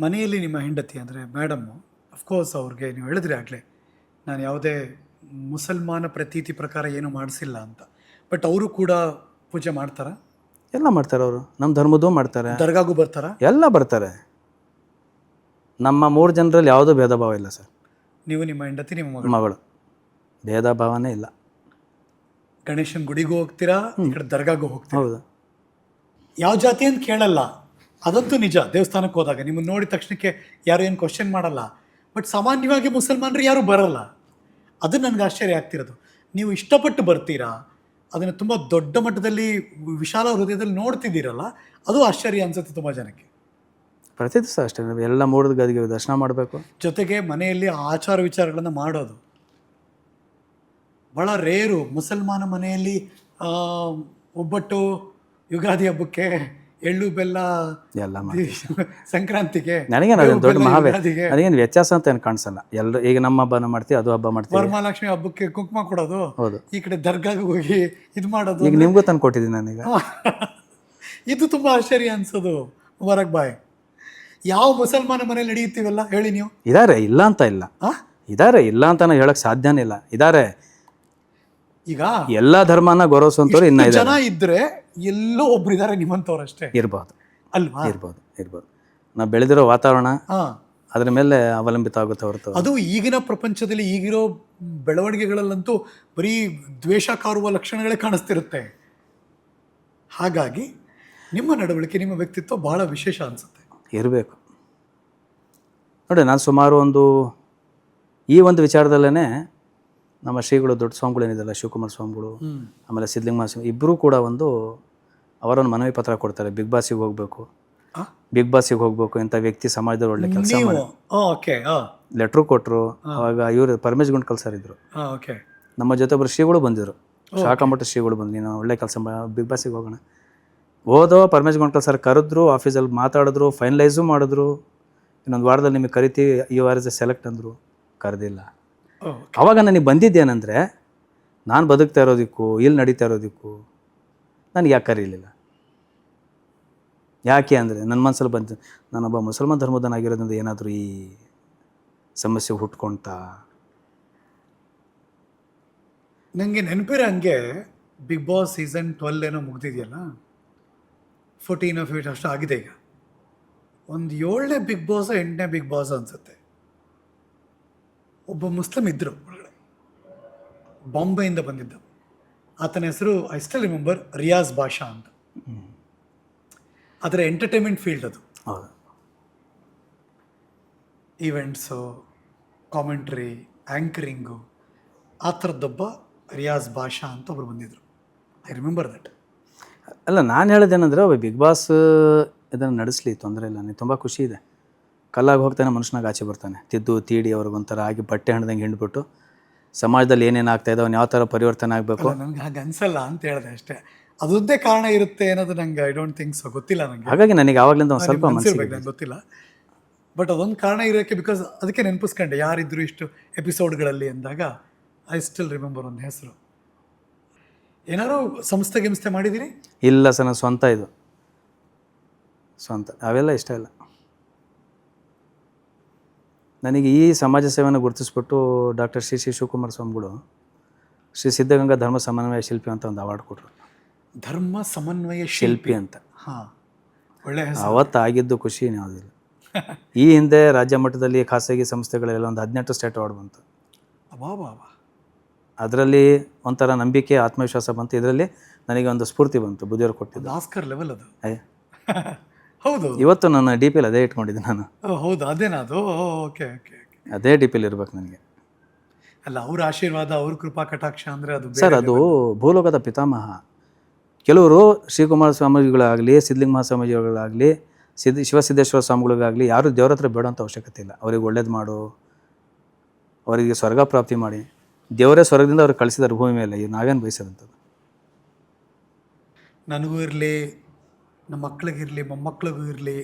ಮನೆಯಲ್ಲಿ ನಿಮ್ಮ ಹೆಂಡತಿ ಅಂದರೆ ಮೇಡಮ್ಮು ಅಫ್ಕೋರ್ಸ್ ಅವ್ರಿಗೆ ನೀವು ಹೇಳಿದ್ರಿ ಆಗಲೇ ನಾನು ಯಾವುದೇ ಮುಸಲ್ಮಾನ ಪ್ರತೀತಿ ಪ್ರಕಾರ ಏನೂ ಮಾಡಿಸಿಲ್ಲ ಅಂತ. ಬಟ್ ಅವರು ಕೂಡ ಪೂಜೆ ಮಾಡ್ತಾರಾ? ಎಲ್ಲ ಮಾಡ್ತಾರೆ ಅವರು, ನಮ್ಮ ಧರ್ಮದ್ದು ಮಾಡ್ತಾರೆ, ದರ್ಗಾಗೂ ಬರ್ತಾರಾ? ಎಲ್ಲ ಬರ್ತಾರೆ. ನಮ್ಮ 3 ಜನರಲ್ಲಿ ಯಾವುದೂ ಭೇದ ಭಾವ ಇಲ್ಲ ಸರ್. ನೀವು, ನಿಮ್ಮ ಹೆಂಡತಿ, ನಿಮ್ಮ ಮಗಳು ಮಗಳು, ಭೇದ ಭಾವನೇ ಇಲ್ಲ. ಗಣೇಶನ ಗುಡಿಗೂ ಹೋಗ್ತೀರಾ, ಈ ಕಡೆ ದರ್ಗಾಗೂ ಹೋಗ್ತೀರಾ. ಹೌದು. ಯಾವ ಜಾತಿ ಅಂತ ಕೇಳಲ್ಲ, ಅದಂತೂ ನಿಜ. ದೇವಸ್ಥಾನಕ್ಕೆ ಹೋದಾಗ ನಿಮ್ಮನ್ನು ನೋಡಿದ ತಕ್ಷಣಕ್ಕೆ ಯಾರು ಏನು ಕ್ವಶನ್ ಮಾಡಲ್ಲ. ಬಟ್ ಸಾಮಾನ್ಯವಾಗಿ ಮುಸಲ್ಮಾನರು ಯಾರೂ ಬರಲ್ಲ. ಅದು ನನಗೆ ಆಶ್ಚರ್ಯ ಆಗ್ತಿರೋದು. ನೀವು ಇಷ್ಟಪಟ್ಟು ಬರ್ತೀರಾ, ಅದನ್ನು ತುಂಬ ದೊಡ್ಡ ಮಟ್ಟದಲ್ಲಿ ವಿಶಾಲ ಹೃದಯದಲ್ಲಿ ನೋಡ್ತಿದ್ದೀರಲ್ಲ, ಅದು ಆಶ್ಚರ್ಯ ಅನ್ಸುತ್ತೆ ತುಂಬ ಜನಕ್ಕೆ. ಪ್ರತಿ ದಿವಸ ಅಷ್ಟೇ ನಾವು ಎಲ್ಲ 3 ಗದಿಗೆ ದರ್ಶನ ಮಾಡಬೇಕು. ಜೊತೆಗೆ ಮನೆಯಲ್ಲಿ ಆಚಾರ ವಿಚಾರಗಳನ್ನು ಮಾಡೋದು ಭಾಳ ರೇರು. ಮುಸಲ್ಮಾನ ಮನೆಯಲ್ಲಿ ಒಬ್ಬಟ್ಟು, ಯುಗಾದಿ ಹಬ್ಬಕ್ಕೆ ಎಳ್ಳು ಬೆಲ್ಲ, ಎಲ್ಲ ಸಂಕ್ರಾಂತಿಗೆ ನನಗೆ ದೊಡ್ಡ ನನಗೇನು ವ್ಯತ್ಯಾಸ ಅಂತ ಏನು ಕಾಣಿಸಲ್ಲ. ಎಲ್ಲರೂ ಈಗ ನಮ್ಮ ಹಬ್ಬನ ಮಾಡ್ತೀವಿ, ಅದು ಹಬ್ಬ ಮಾಡ್ತೀವಿ. ವರಮಹಾಲಕ್ಷ್ಮಿ ಹಬ್ಬಕ್ಕೆ ಕುಂಕುಮ ಕೊಡೋದು, ಹೌದು. ಈ ಕಡೆ ದರ್ಗಾಗೆ ಹೋಗಿ ಇದು ಮಾಡೋದು. ಈಗ ನಿಮಗೂ ತಂದು ಕೊಟ್ಟಿದ್ದೀನಿ ನಾನೀಗ. ಇದು ತುಂಬ ಆಶ್ಚರ್ಯ ಅನ್ಸೋದು. ಮುಬಾರಕ್ ಬಾಯ್. ಯಾವ ಮುಸಲ್ಮಾನ ಮನೇಲಿ ನಡೆಯುತ್ತೀವಲ್ಲ ಹೇಳಿ ನೀವು? ಇದಾರೆ, ಇಲ್ಲ ಅಂತ ಇಲ್ಲ. ಇದಾರೆ, ಇಲ್ಲ ಅಂತ ನಾವು ಹೇಳಕ್ ಸಾಧ್ಯನೇ ಇಲ್ಲ. ಇದಾರೆ. ಈಗ ಎಲ್ಲ ಧರ್ಮನ ಗೌರವಿಸುವಂಥವ್ರು ಇನ್ನ ಜನ ಇದ್ರೆ ಎಲ್ಲೋ ಒಬ್ರು ಇದಾರೆ ನಿಮ್ಮಂಥವ್ರಷ್ಟೇ. ಇರ್ಬೋದು, ಅಲ್ವಾ? ಇರ್ಬೋದು. ನಾವು ಬೆಳೆದಿರೋ ವಾತಾವರಣ ಹಾ, ಅದ್ರ ಮೇಲೆ ಅವಲಂಬಿತ ಆಗುತ್ತೆ ಹೊರತು. ಅದು ಈಗಿನ ಪ್ರಪಂಚದಲ್ಲಿ ಈಗಿರೋ ಬೆಳವಣಿಗೆಗಳಲ್ಲಂತೂ ಬರೀ ದ್ವೇಷ ಕಾರುವ ಲಕ್ಷಣಗಳೇ ಕಾಣಿಸ್ತಿರುತ್ತೆ. ಹಾಗಾಗಿ ನಿಮ್ಮ ನಡವಳಿಕೆ, ನಿಮ್ಮ ವ್ಯಕ್ತಿತ್ವ ಬಹಳ ವಿಶೇಷ ಅನ್ಸುತ್ತೆ. ಇರಬೇಕು ನೋಡಿ. ನಾನು ಸುಮಾರು ಈ ಒಂದು ವಿಚಾರದಲ್ಲೇ ನಮ್ಮ ಶ್ರೀಗಳು, ದೊಡ್ಡ ಸ್ವಾಮಿಗಳು ಏನಿದೆಲ್ಲ, ಶಿವಕುಮಾರ ಸ್ವಾಮಿಗಳು, ಆಮೇಲೆ ಸಿದ್ಧಲಿಂಗ ಸ್ವಾಮಿ, ಇಬ್ಬರೂ ಕೂಡ ಅವರೊಂದು ಮನವಿ ಪತ್ರ ಕೊಡ್ತಾರೆ. ಬಿಗ್ ಬಾಸಿಗೆ ಹೋಗ್ಬೇಕು ಇಂಥ ವ್ಯಕ್ತಿ ಸಮಾಜದಲ್ಲಿ ಒಳ್ಳೆ ಕೆಲಸ ಮಾಡಿ ಲೆಟ್ರು ಕೊಟ್ಟರು. ಅವಾಗ ಇವರು ಪರಮೇಶ್ ಗುಂಡ್ಕಲ್ ಸರ್ ಇದ್ರು, ನಮ್ಮ ಜೊತೆ ಒಬ್ಬರು ಶ್ರೀಗಳು ಬಂದಿದ್ರು, ಶಾಖಾಮಠ ಶ್ರೀಗಳು ಬಂದು, ನೀನು ಒಳ್ಳೆ ಕೆಲಸ ಬಿಗ್ ಬಾಸಿಗೆ ಹೋಗೋಣ. ಪರಮೇಶ್ ಗುಂಡ್ಕಲ್ ಸರ್ ಕರೆದ್ರು, ಆಫೀಸಲ್ಲಿ ಮಾತಾಡಿದ್ರು, ಫೈನಲೈಸು ಮಾಡಿದ್ರು. ಇನ್ನೊಂದು ವಾರದಲ್ಲಿ ನಿಮಗೆ ಕರಿತೀವಿ, ಈ ವಾರದ ಸೆಲೆಕ್ಟ್ ಅಂದರು. ಕರೆದಿಲ್ಲ. ಅವಾಗ ನನಗೆ ಬಂದಿದ್ದೇನೆಂದರೆ, ನಾನು ಬದುಕ್ತಾ ಇರೋದಕ್ಕೂ ಇಲ್ಲಿ ನಡೀತಾ ಇರೋದಕ್ಕೂ ನನಗೆ ಯಾಕೆ ಕರೀಲಿಲ್ಲ? ಯಾಕೆ ಅಂದರೆ ನನ್ನ ಮನಸ್ಸಲ್ಲಿ ಬಂತು, ನಾನೊಬ್ಬ ಮುಸಲ್ಮಾನ್ ಧರ್ಮದನಾಗಿರೋದ್ರಿಂದ ಏನಾದರೂ ಈ ಸಮಸ್ಯೆ ಹುಟ್ಕೊಳ್ತಾ. ನನಗೆ ನೆನಪಿರೋ ಹಂಗೆ ಬಿಗ್ ಬಾಸ್ ಸೀಸನ್ 12 ಏನೋ ಮುಗ್ದಿದೆಯಲ್ಲ, 14 ಆಫ್ 8 ಅಷ್ಟು ಆಗಿದೆ. ಈಗ ಒಂದು 7ನೇ ಬಿಗ್ ಬಾಸ್ 8ನೇ ಬಿಗ್ ಬಾಸ್ ಅನಿಸುತ್ತೆ, ಒಬ್ಬ ಮುಸ್ಲಿಂ ಇದ್ದರು ಒಳಗಡೆ, ಬಾಂಬೆಯಿಂದ ಬಂದಿದ್ದ. ಆತನ ಹೆಸರು I still remember, Riyaz Basha ಅಂತ. ಅದರ ಎಂಟರ್ಟೈನ್ಮೆಂಟ್ ಫೀಲ್ಡ್ ಅದು. ಹೌದು. ಈವೆಂಟ್ಸು, ಕಾಮೆಂಟ್ರಿ, ಆ್ಯಂಕರಿಂಗು, ಆ ಥರದ್ದೊಬ್ಬ ರಿಯಾಜ್ ಬಾಷಾ ಅಂತ ಒಬ್ರು ಬಂದಿದ್ದರು. I remember that. ಅಲ್ಲ, ನಾನು ಹೇಳೋದೇನೆಂದರೆ, ಬಿಗ್ ಬಾಸ್ ಇದನ್ನು ನಡೆಸಲಿ, ತೊಂದರೆ ಇಲ್ಲ. ನನಗೆ ತುಂಬ ಖುಷಿ ಇದೆ. ಕಲ್ಲಾಗಿ ಹೋಗ್ತಾನೆ, ಮನುಷ್ಯನಾಗ ಆಚೆ ಬರ್ತಾನೆ. ತಿದ್ದು ತೀಡಿ ಅವ್ರಿಗೊಂಥರ ಆಗಿ ಬಟ್ಟೆ ಹಣ್ಣದಂಗೆ ಹಿಂಡ್ಬಿಟ್ಟು ಸಮಾಜದಲ್ಲಿ ಏನೇನು ಆಗ್ತಾಯಿದೆ, ಅವ್ನು ಯಾವ ಥರ ಪರಿವರ್ತನೆ ಆಗಬೇಕು. ನನಗೆ ಹಾಗೆ ಅನಿಸಲ್ಲ ಅಂತ ಹೇಳಿದೆ ಅಷ್ಟೇ. ಅದೊಂದೇ ಕಾರಣ ಇರುತ್ತೆ ಅನ್ನೋದು ನಂಗೆ ಐ ಡೋಂಟ್ ಥಿಂಕ್ ಸೊ, ಗೊತ್ತಿಲ್ಲ ನನಗೆ. ಹಾಗಾಗಿ ನನಗೆ ಆವಾಗಲಿಂದ ಒಂದು ಸ್ವಲ್ಪ ಮನಸ್ಸಿರ್ಬೇಕು, ನಂಗೆ ಗೊತ್ತಿಲ್ಲ. ಬಟ್ ಅದೊಂದು ಕಾರಣ ಇರೋಕ್ಕೆ, ಬಿಕಾಸ್ ಅದಕ್ಕೆ ನೆನಪಿಸ್ಕೊಂಡೆ ಯಾರಿದ್ರು ಇಷ್ಟು ಎಪಿಸೋಡ್ಗಳಲ್ಲಿ ಅಂದಾಗ. ಐ ಸ್ಟಿಲ್ ರಿಮೆಂಬರ್ ಒಂದು ಹೆಸರು. ಏನಾದ್ರು ಸಂಸ್ಥೆ ಮಾಡಿದ್ದೀರಿ? ಇಲ್ಲ ಸರ್, ನಾನು ಸ್ವಂತ ಅವೆಲ್ಲ ಇಷ್ಟ ಇಲ್ಲ ನನಗೆ. ಈ ಸಮಾಜ ಸೇವೆಯನ್ನು ಗುರುತಿಸ್ಬಿಟ್ಟು ಡಾಕ್ಟರ್ ಶ್ರೀ ಶಿವಕುಮಾರ ಸ್ವಾಮಿಗಳು ಶ್ರೀ ಸಿದ್ಧಗಂಗಾ ಧರ್ಮ ಸಮನ್ವಯ ಶಿಲ್ಪಿ ಅಂತ ಒಂದು ಅವಾರ್ಡ್ ಕೊಟ್ಟರು. ಧರ್ಮ ಸಮನ್ವಯ ಶಿಲ್ಪಿ ಅಂತ. ಹಾಂ, ಒಳ್ಳೆ ಹೆಸರು. ಅವತ್ತು ಆಗಿದ್ದು ಖುಷಿ ಯಾವುದಿಲ್ಲ. ಈ ಹಿಂದೆ ರಾಜ್ಯ ಮಟ್ಟದಲ್ಲಿ ಖಾಸಗಿ ಸಂಸ್ಥೆಗಳೆಲ್ಲ ಒಂದು 18 ಸ್ಟೇಟ್ ಅವಾರ್ಡ್ ಬಂತು. ಅದರಲ್ಲಿ ಒಂಥರ ನಂಬಿಕೆ, ಆತ್ಮವಿಶ್ವಾಸ ಬಂತು. ಇದರಲ್ಲಿ ನನಗೆ ಒಂದು ಸ್ಫೂರ್ತಿ ಬಂತು, ಬುದ್ಧಿಯವರು ಕೊಟ್ಟಿದ್ದು. ಆಸ್ಕರ್ ಲೆವೆಲ್ ಅದು. ಹೌದು. ಇವತ್ತು ನನ್ನ ಡಿ ಪಿಲಿ ಅದೇ ಇಟ್ಕೊಂಡಿದ್ದೆ ನಾನು. ಹೌದು, ಅದೇನಾ ಅದು? ಓಕೆ. ಅದೇ ಡಿ ಪಿಲಿ ಇರ್ಬೇಕು ನನಗೆ. ಅಲ್ಲ, ಅವ್ರ ಆಶೀರ್ವಾದ, ಅವ್ರ ಕೃಪಾ ಕಟಾಕ್ಷ ಅಂದರೆ ಅದು ಸರ್, ಅದು ಭೂಲೋಕದ ಪಿತಾಮಹ. ಕೆಲವರು ಶ್ರೀಕುಮಾರ ಸ್ವಾಮೀಜಿಗಳಾಗಲಿ, ಸಿದ್ಧಲಿಂಗ ಮಹಾಸ್ವಾಮೀಜಿಗಳಾಗಲಿ, ಶಿವಸಿದ್ದೇಶ್ವರ ಸ್ವಾಮಿಗಳಿಗಾಗಲಿ ಯಾರು ದೇವ್ರ ಹತ್ರ ಬೇಡೋಂಥ ಅವಶ್ಯಕತೆ ಇಲ್ಲ. ಅವ್ರಿಗೆ ಒಳ್ಳೇದು ಮಾಡು, ಅವರಿಗೆ ಸ್ವರ್ಗ ಪ್ರಾಪ್ತಿ ಮಾಡಿ. ದೇವರೇ ಸ್ವರ್ಗದಿಂದ ಅವ್ರಿಗೆ ಕಳಿಸಿದ್ದಾರೆ ಭೂಮಿ ಮೇಲೆ. ನಾವೇನು ಬಯಸೋದಂಥದ್ದು? ನನಗೂ ಇರಲಿ, ನಮ್ಮ ಮಕ್ಕಳಿಗಿರಲಿ, ಮೊಮ್ಮಕ್ಕಳಿಗೂ ಇರಲಿ,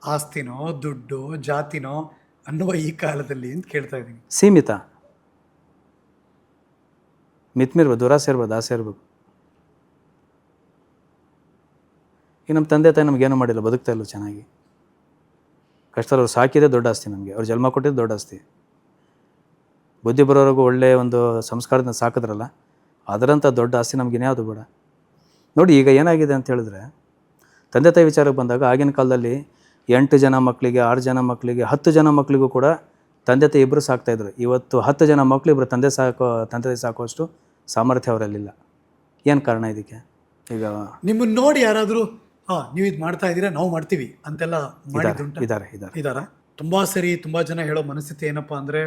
ಆಸ್ತಿನೋ ದುಡ್ಡು ಜಾತಿನೋ ಅನ್ನುವ ಈ ಕಾಲದಲ್ಲಿ ಅಂತ ಕೇಳ್ತಾ ಇದ್ದೀನಿ. ಸೀಮಿತ, ಮಿತ್ಮಿರ್ಬೋದು, ದುರಾಸೆ ಇರ್ಬೋದು, ಆಸೆ ಇರ್ಬೇಕು. ಈಗ ನಮ್ಮ ತಂದೆ ತಾಯಿ ನಮಗೇನು ಮಾಡಿಲ್ಲ, ಬದುಕ್ತಾ ಇಲ್ಲ ಚೆನ್ನಾಗಿ. ಕಷ್ಟದಲ್ಲಿ ಅವ್ರು ಸಾಕಿದೆ ದೊಡ್ಡ ಆಸ್ತಿ ನಮಗೆ, ಅವ್ರು ಜನ್ಮ ಕೊಟ್ಟಿದ್ದು ದೊಡ್ಡ ಆಸ್ತಿ. ಬುದ್ಧಿ ಬರೋವರೆಗೂ ಒಳ್ಳೆಯ ಒಂದು ಸಂಸ್ಕಾರದಿಂದ ಸಾಕಿದ್ರಲ್ಲ, ಅದರಂಥ ದೊಡ್ಡ ಆಸ್ತಿ ನಮ್ಗೆ ಇನ್ಯಾವುದು ಬೇಡ. ನೋಡಿ ಈಗ ಏನಾಗಿದೆ ಅಂತ ಹೇಳಿದ್ರೆ, ತಂದೆ ತಾಯಿ ವಿಚಾರಕ್ಕೆ ಬಂದಾಗ ಆಗಿನ ಕಾಲದಲ್ಲಿ 8 ಜನ ಮಕ್ಕಳಿಗೆ, 6 ಜನ ಮಕ್ಕಳಿಗೆ, 10 ಜನ ಮಕ್ಕಳಿಗೂ ಕೂಡ ತಂದೆ ತಾಯಿ ಇಬ್ಬರು ಸಾಕ್ತಾಯಿದ್ರು. ಇವತ್ತು 10 ಜನ ಮಕ್ಕಳು ಇಬ್ಬರು ತಂದೆ ತಾಯಿ ಸಾಕುವಷ್ಟು ಸಾಮರ್ಥ್ಯ ಅವರಲ್ಲಿಲ್ಲ. ಏನು ಕಾರಣ ಇದಕ್ಕೆ? ಈಗ ನಿಮ್ಮನ್ನು ನೋಡಿ ಯಾರಾದರೂ ನೀವು ಇದು ಮಾಡ್ತಾ ಇದ್ದೀರಾ, ನಾವು ಮಾಡ್ತೀವಿ ಅಂತೆಲ್ಲ ಮಾಡಿದ್ದುಂಟು ಇದ್ದಾರೆ. ತುಂಬ ಸರಿ ತುಂಬ ಜನ ಹೇಳೋ ಮನಸ್ಥಿತಿ ಏನಪ್ಪ ಅಂದರೆ,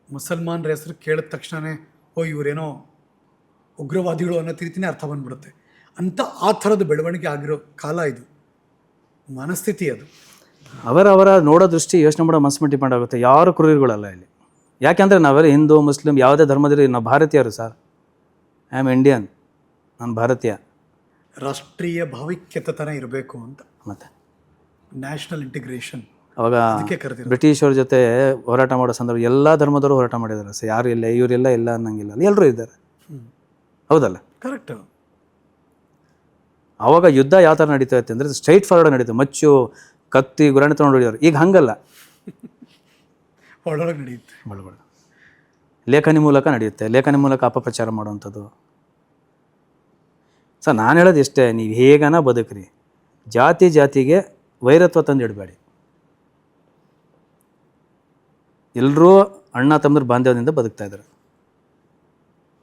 ಮುಸಲ್ಮಾನರ ಹೆಸರು ಕೇಳಿದ ತಕ್ಷಣವೇ ಇವರೇನೋ ಉಗ್ರವಾದಿಗಳು ಅನ್ನೋ ರೀತಿನೇ ಅರ್ಥ ಬಂದ್ಬಿಡುತ್ತೆ ಅಂತ. ಆ ಥರದ ಬೆಳವಣಿಗೆ ಆಗಿರೋ ಕಾಲ ಇದು, ಮನಸ್ಥಿತಿ ಅದು. ಅವರ ನೋಡೋ ದೃಷ್ಟಿ, ಯೋಚನೆ ಮಾಡೋ ಮನಸ್ಸು ಡಿಪೆಂಡ್ ಆಗುತ್ತೆ. ಯಾರು ಕ್ರೂರಿಗಳಲ್ಲ ಇಲ್ಲಿ. ಯಾಕೆಂದರೆ ನಾವೆಲ್ಲ ಹಿಂದೂ ಮುಸ್ಲಿಂ ಯಾವುದೇ ಧರ್ಮದಲ್ಲಿ ನಾವು ಭಾರತೀಯರು ಸರ್. ಐ ಆಮ್ ಇಂಡಿಯನ್, ನಾನು ಭಾರತೀಯ. ರಾಷ್ಟ್ರೀಯ ಭಾವೈಕ್ಯತನ ಇರಬೇಕು ಅಂತ, ಮತ್ತು ನ್ಯಾಷನಲ್ ಇಂಟಿಗ್ರೇಷನ್. ಅವಾಗ ಬ್ರಿಟಿಷವ್ರ ಜೊತೆ ಹೋರಾಟ ಮಾಡೋ ಸಂದರ್ಭ ಎಲ್ಲ ಧರ್ಮದವರು ಹೋರಾಟ ಮಾಡಿದ್ದಾರೆ ಸರ್. ಯಾರು ಇಲ್ಲ, ಇವರೆಲ್ಲ ಇಲ್ಲ ಅನ್ನಂಗಿಲ್ಲ, ಎಲ್ಲರೂ ಇದ್ದಾರೆ. ಹೌದಲ್ಲ? ಕರೆಕ್ಟ್. ಆವಾಗ ಯುದ್ಧ ಯಾವ ಥರ ನಡೀತಾ ಇತ್ತು ಅಂದರೆ ಸ್ಟ್ರೈಟ್ ಫಾರ್ವರ್ಡ್ ನಡೀತು. ಮಚ್ಚು ಕತ್ತಿ ಗುರಾಣಿ ತೊಗೊಂಡು ಹೊಡಿಯೋರು. ಈಗ ಹಂಗಲ್ಲ, ಒಳಗೆ ನಡೆಯುತ್ತೆ. ಒಳಗಡೆ ಲೇಖನಿ ಮೂಲಕ ನಡೆಯುತ್ತೆ. ಲೇಖನಿ ಮೂಲಕ ಅಪಪ್ರಚಾರ ಮಾಡುವಂಥದ್ದು. ಸರ್ ನಾನು ಹೇಳೋದು ಇಷ್ಟೇ, ನೀವು ಹೇಗನ ಬದುಕ್ರಿ, ಜಾತಿಗೆ ವೈರತ್ವ ತಂದು ಇಡಬೇಡಿ. ಎಲ್ಲರೂ ಅಣ್ಣ ತಮ್ಮದ್ರ ಬಾಂಧವ್ಯದಿಂದ ಬದುಕ್ತಾ ಇದ್ದಾರೆ.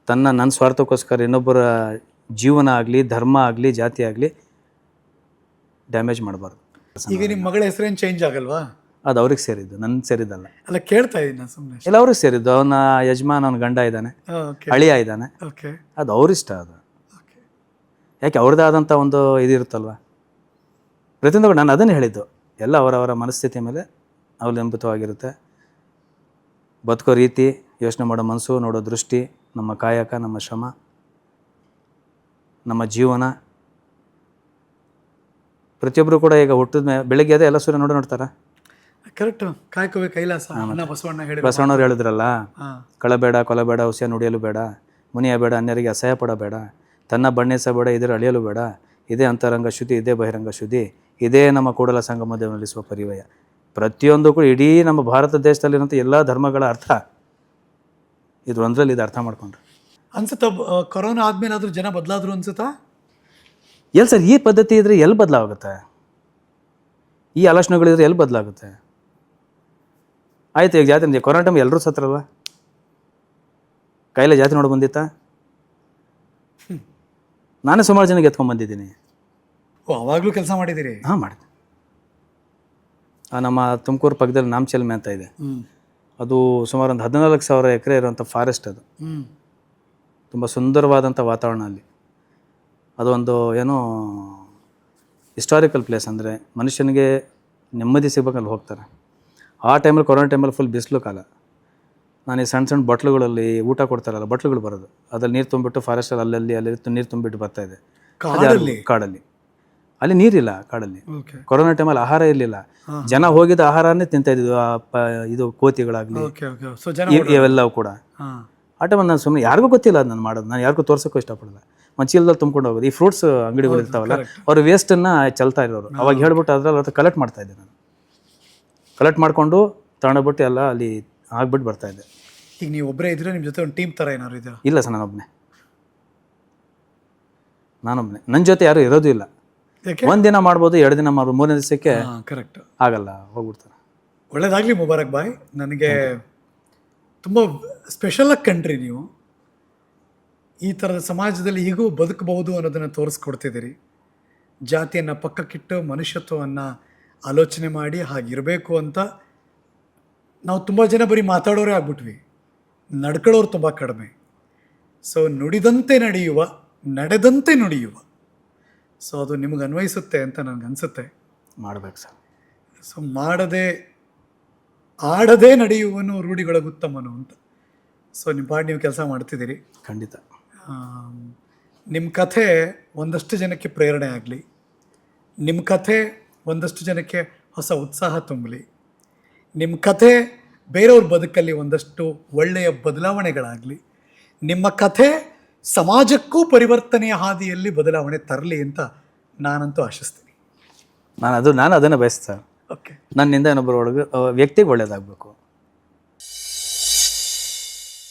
ನನ್ನ ಸ್ವಾರ್ಥಕ್ಕೋಸ್ಕರ ಇನ್ನೊಬ್ಬರ ಜೀವನ ಆಗಲಿ, ಧರ್ಮ ಆಗಲಿ, ಜಾತಿ ಆಗಲಿ ಡ್ಯಾಮೇಜ್ ಮಾಡಬಾರ್ದು. ಈಗ ನಿಮ್ಮ ಮಗಳ ಹೆಸರೇನು ಚೇಂಜ್ ಆಗಲ್ವಾ? ಅದು ಅವ್ರಿಗೆ ಸೇರಿದ್ದು, ನನ್ನ ಸೇರಿದ್ದಲ್ಲ. ಅಲ್ಲ, ಕೇಳ್ತಾ ಇದ್ದೀನಿ ನಾನು ಸುಮ್ಮನೆ. ಇಲ್ಲ, ಅವ್ರಿಗೆ ಸೇರಿದ್ದು. ಅವನ ಯಜಮಾನ, ಅವನ ಗಂಡ ಇದ್ದಾನೆ, ಅಳಿಯ ಇದ್ದಾನೆ, ಅದು ಅವ್ರಿಷ್ಟ. ಅದು ಯಾಕೆ ಅವ್ರದ್ದೇ ಆದಂಥ ಒಂದು ಇದಿರುತ್ತಲ್ವ. ಪ್ರತಿಯೊಂದು ನಾನು ಅದನ್ನು ಹೇಳಿದ್ದು, ಎಲ್ಲ ಅವರವರ ಮನಸ್ಥಿತಿ ಮೇಲೆ ಅವಲಂಬಿತವಾಗಿರುತ್ತೆ. ಬದುಕೋ ರೀತಿ, ಯೋಚನೆ ಮಾಡೋ ಮನಸ್ಸು, ನೋಡೋ ದೃಷ್ಟಿ, ನಮ್ಮ ಕಾಯಕ, ನಮ್ಮ ಶ್ರಮ, ನಮ್ಮ ಜೀವನ. ಪ್ರತಿಯೊಬ್ಬರು ಕೂಡ ಈಗ ಹುಟ್ಟಿದ ಮೇಲೆ ಬೆಳಗ್ಗೆ ಅದೇ ಎಲ್ಲ ಸೂರ್ಯ ನೋಡ್ತಾರೆ. ಕರೆಕ್ಟ್. ಕಾಯ್ಕೋಬೇಕು ಕೈಲಾಸ. ಬಸವಣ್ಣವ್ರು ಹೇಳಿದ್ರಲ್ಲ, ಕಳಬೇಡ, ಕೊಲಬೇಡ, ಹುಸಿಯ ನುಡಿಯಲು ಬೇಡ, ಮುನಿಯ ಬೇಡ, ಅನ್ಯರಿಗೆ ಅಸಹ್ಯ ಪಡಬೇಡ, ತನ್ನ ಬಣ್ಣಿಸಬೇಡ, ಇದರ ಅಳಿಯಲು ಬೇಡ, ಇದೇ ಅಂತರಂಗ ಶುದ್ಧಿ, ಇದೇ ಬಹಿರಂಗ ಶುದ್ಧಿ, ಇದೇ ನಮ್ಮ ಕೂಡಲ ಸಂಗಮ ದೇವನಲ್ಲಿಸುವ ಪರಿವಯ. ಪ್ರತಿಯೊಂದು ಕೂಡ ಇಡೀ ನಮ್ಮ ಭಾರತ ದೇಶದಲ್ಲಿರುವಂಥ ಎಲ್ಲ ಧರ್ಮಗಳ ಅರ್ಥ ಇದು ಒಂದರಲ್ಲಿ. ಇದು ಅರ್ಥ ಮಾಡ್ಕೊಂಡ್ರೆ ಅನ್ಸುತ್ತಾ ಕೊರೋನಾ ಆದ್ಮೇಲೆ ಆದ್ರೂ ಜನ ಬದಲಾದ್ರು ಅನ್ಸುತ್ತಾ? ಎಲ್ಲಿ ಸರ್, ಈ ಪದ್ಧತಿ ಇದ್ರೆ ಎಲ್ಲಿ ಬದಲಾಗುತ್ತೆ? ಈ ಆಲೋಚನೆಗಳಿದ್ರೆ ಎಲ್ಲಿ ಬದಲಾಗುತ್ತೆ? ಆಯ್ತು, ಈಗ ಜಾತಿ ಕೊರೋನಾ ಟೈಮ್ ಎಲ್ಲರೂ ಸತ್ರಲ್ವ, ಕಾಯಿಲೆ ಜಾತಿ ನೋಡಿ ಬಂದಿತ್ತಾ? ನಾನೇ ಸುಮಾರು ಜನಕ್ಕೆ ಎತ್ಕೊಂಡ್ಬಂದಿದ್ದೀನಿ. ಅವಾಗಲೂ ಕೆಲಸ ಮಾಡಿದ್ದೀರಿ? ಹಾಂ, ಮಾಡಿದೆ. ನಮ್ಮ ತುಮಕೂರು ಪಕ್ಕದಲ್ಲಿ ನಾಮಚಲ್ಮೆ ಅಂತ ಇದೆ. ಅದು ಸುಮಾರು ಒಂದು 14,000 ಎಕರೆ ಇರುವಂಥ ಫಾರೆಸ್ಟ್. ಅದು ತುಂಬ ಸುಂದರವಾದಂಥ ವಾತಾವರಣ ಅಲ್ಲಿ. ಅದೊಂದು ಏನೋ ಹಿಸ್ಟಾರಿಕಲ್ ಪ್ಲೇಸ್. ಅಂದರೆ ಮನುಷ್ಯನಿಗೆ ನೆಮ್ಮದಿ ಸಿಗ್ಬೇಕಲ್ಲಿ ಹೋಗ್ತಾರೆ. ಆ ಟೈಮಲ್ಲಿ, ಕೊರೋನಾ ಟೈಮಲ್ಲಿ ಫುಲ್ ಬಿಸಿಲು ಕಾಲ. ನಾನು ಈ ಸಣ್ಣ ಬಟ್ಲುಗಳಲ್ಲಿ ಊಟ ಕೊಡ್ತಾರಲ್ಲ, ಬಟ್ಲುಗಳು ಬರೋದು, ಅದ್ರಲ್ಲಿ ನೀರು ತುಂಬಿಟ್ಟು ಫಾರೆಸ್ಟಲ್ಲಿ ಅಲ್ಲಿ ನೀರು ತುಂಬಿಟ್ಟು ಬರ್ತಾಯಿದೆ ಕಾಡಲ್ಲಿ. ಅಲ್ಲಿ ನೀರಿಲ್ಲ ಕಾಡಲ್ಲಿ. ಕೊರೋನಾ ಟೈಮಲ್ಲಿ ಆಹಾರ ಇರಲಿಲ್ಲ. ಜನ ಹೋಗಿದ್ದ ಆಹಾರನೇ ತಿಂತಾ ಇದ್ದಿದ್ದು, ಇದು ಕೋತಿಗಳಾಗಲಿ ಇವೆಲ್ಲವೂ ಕೂಡ. ಆ ಟೈಮಲ್ಲಿ ನಾನು ಸುಮ್ಮನೆ, ಯಾರಿಗೂ ಗೊತ್ತಿಲ್ಲ ಅದು ನಾನು ಮಾಡೋದು, ನಾನು ಯಾರಿಗೂ ತೋರ್ಸೋಕ್ಕೂ ಇಷ್ಟಪಡಲ್ಲ. ಚೀಲದಲ್ಲಿ ತುಂಬ್ಕೊಂಡು ಹೋಗೋದು. ಈ ಫ್ರೂಟ್ಸ್ ಅಂಗಡಿಗಳು ಇರ್ತಾವಲ್ಲ, ಅವ್ರು ವೇಸ್ಟನ್ನು ಚೆಲ್ತಾ ಇರೋರು. ಅವಾಗ ಹೇಳ್ಬಿಟ್ಟು ಅದ್ರಲ್ಲಿ ಅವ್ರ ಕಲೆಕ್ಟ್ ಮಾಡ್ತಾಯಿದ್ದೆ ನಾನು. ಕಲೆಕ್ಟ್ ಮಾಡಿಕೊಂಡು ತಗೊಂಡೋಗ್ಬಿಟ್ಟು ಎಲ್ಲ ಅಲ್ಲಿ ಆಗ್ಬಿಟ್ಟು ಬರ್ತಾಯಿದ್ದೆ. ಈಗ ನೀವು ಒಬ್ಬರೇ ಇದ್ರೆ ನಿಮ್ಮ ಜೊತೆ ಒಂದು ಟೀಮ್ ಥರ ಏನಾದ್ರು ಇದೆಯಾ? ಇಲ್ಲ ಸರ್, ನಾನೊಬ್ಬನೇ. ನನ್ನ ಜೊತೆ ಯಾರು ಇರೋದು ಇಲ್ಲ. ಒಂದಿನ ಮಾಡ್ಬೋದು, 2 ದಿನ ಮಾಡ್ಬೋದು, 3ನೇ ದಿವಸಕ್ಕೆ ಕರೆಕ್ಟ್ ಆಗಲ್ಲ, ಹೋಗ್ಬಿಡ್ತಾರೆ. ಒಳ್ಳೇದಾಗಲಿ ಮುಬಾರಕ್ ಬಾಯ್. ನನಗೆ ತುಂಬ ಸ್ಪೆಷಲಾಗಿ ಕಂಡ್ರಿ ನೀವು. ಈ ಥರದ ಸಮಾಜದಲ್ಲಿ ಹೀಗೂ ಬದುಕಬಹುದು ಅನ್ನೋದನ್ನು ತೋರಿಸ್ಕೊಡ್ತಿದ್ದೀರಿ. ಜಾತಿಯನ್ನು ಪಕ್ಕಕ್ಕಿಟ್ಟು ಮನುಷ್ಯತ್ವವನ್ನು ಆಲೋಚನೆ ಮಾಡಿ ಹಾಗಿರಬೇಕು ಅಂತ. ನಾವು ತುಂಬ ಜನ ಬರೀ ಮಾತಾಡೋರೇ ಆಗ್ಬಿಟ್ವಿ, ನಡ್ಕೊಳ್ಳೋರು ತುಂಬ ಕಡಿಮೆ. ಸೊ ನುಡಿದಂತೆ ನಡೆಯುವ, ನಡೆದಂತೆ ನುಡಿಯುವ. ಸೊ ಅದು ನಿಮಗೆ ಅನ್ವಯಿಸುತ್ತೆ ಅಂತ ನನಗನ್ಸುತ್ತೆ. ಮಾಡಬೇಕು ಸರ್. ಸೊ ಆಡದೇ ನಡೆಯುವನು ರೂಢಿಗೊಳಗುತ್ತಮನು ಅಂತ. ಸೊ ನಿಮ್ಮ ಪಾಡು ನೀವು ಕೆಲಸ ಮಾಡ್ತಿದ್ದೀರಿ. ಖಂಡಿತ. ನಿಮ್ಮ ಕಥೆ ಒಂದಷ್ಟು ಜನಕ್ಕೆ ಪ್ರೇರಣೆ ಆಗಲಿ, ನಿಮ್ಮ ಕಥೆ ಒಂದಷ್ಟು ಜನಕ್ಕೆ ಹೊಸ ಉತ್ಸಾಹ ತುಂಬಲಿ, ನಿಮ್ಮ ಕಥೆ ಬೇರೆಯವ್ರ ಬದುಕಲ್ಲಿ ಒಂದಷ್ಟು ಒಳ್ಳೆಯ ಬದಲಾವಣೆಗಳಾಗಲಿ, ನಿಮ್ಮ ಕಥೆ ಸಮಾಜಕ್ಕೂ ಪರಿವರ್ತನೆಯ ಹಾದಿಯಲ್ಲಿ ಬದಲಾವಣೆ ತರಲಿ ಅಂತ ನಾನಂತೂ ಆಶಿಸ್ತೀನಿ. ನಾನು ಅದನ್ನು ಬಯಸ್ತೀನಿ ಸರ್. ಓಕೆ ನನ್ನಿಂದ ಇನ್ನೊಬ್ಬರ ಒಳಗೆ ವ್ಯಕ್ತಿಗೆ ಒಳ್ಳೇದಾಗಬೇಕು.